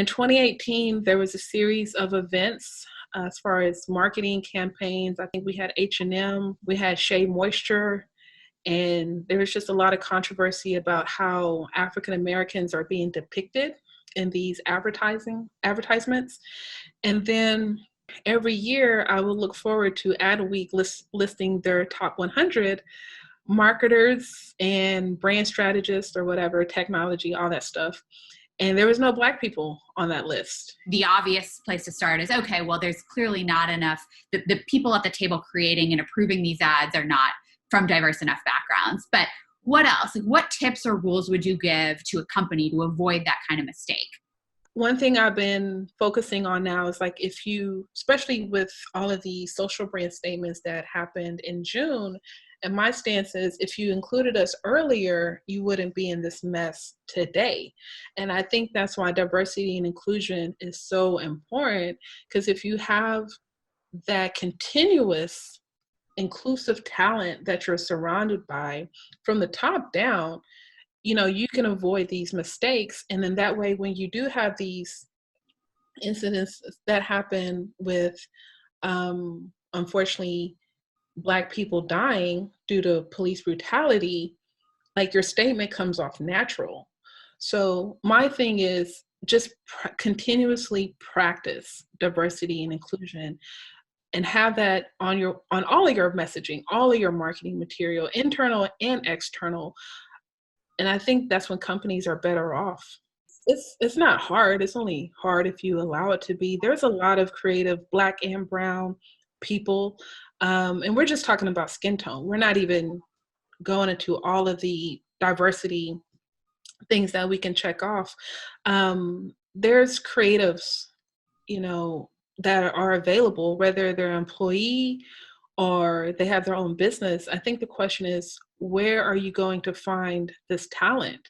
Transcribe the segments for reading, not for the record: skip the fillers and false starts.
In 2018, there was a series of events as far as marketing campaigns. I think we had H&M, we had Shea Moisture, and there was just a lot of controversy about how African Americans are being depicted in these advertisements. And then every year I will look forward to Ad Week listing their top 100 marketers and brand strategists or whatever, technology, all that stuff. And there was no Black people on that list. The obvious place to start is, okay, well, there's clearly not enough, the people at the table creating and approving these ads are not from diverse enough backgrounds. But what else? Like, what tips or rules would you give to a company to avoid that kind of mistake? One thing I've been focusing on now is like, if you, especially with all of the social brand statements that happened in June, and my stance is if you included us earlier, you wouldn't be in this mess today. And I think that's why diversity and inclusion is so important, because if you have that continuous inclusive talent that you're surrounded by from the top down, you know, you can avoid these mistakes. And then that way, when you do have these incidents that happen with, unfortunately, Black people dying due to police brutality, like your statement comes off natural. So my thing is just continuously practice diversity and inclusion and have that on all of your messaging, all of your marketing material, internal and external. And I think that's when companies are better off. It's not hard. It's only hard if you allow it to be. There's a lot of creative Black and brown people. And we're just talking about skin tone. We're not even going into all of the diversity things that we can check off. There's creatives, you know, that are available, whether they're employee or they have their own business. I think the question is, where are you going to find this talent?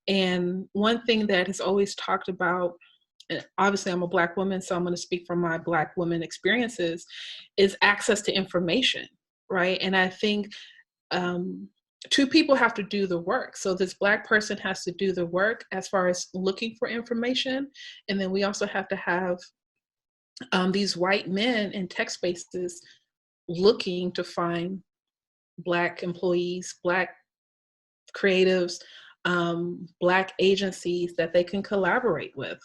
And one thing that is always talked about, and obviously I'm a Black woman, so I'm going to speak from my Black woman experiences, is access to information, right? And I think two people have to do the work. So this Black person has to do the work as far as looking for information. And then we also have to have these white men in tech spaces looking to find Black employees, Black creatives, Black agencies that they can collaborate with.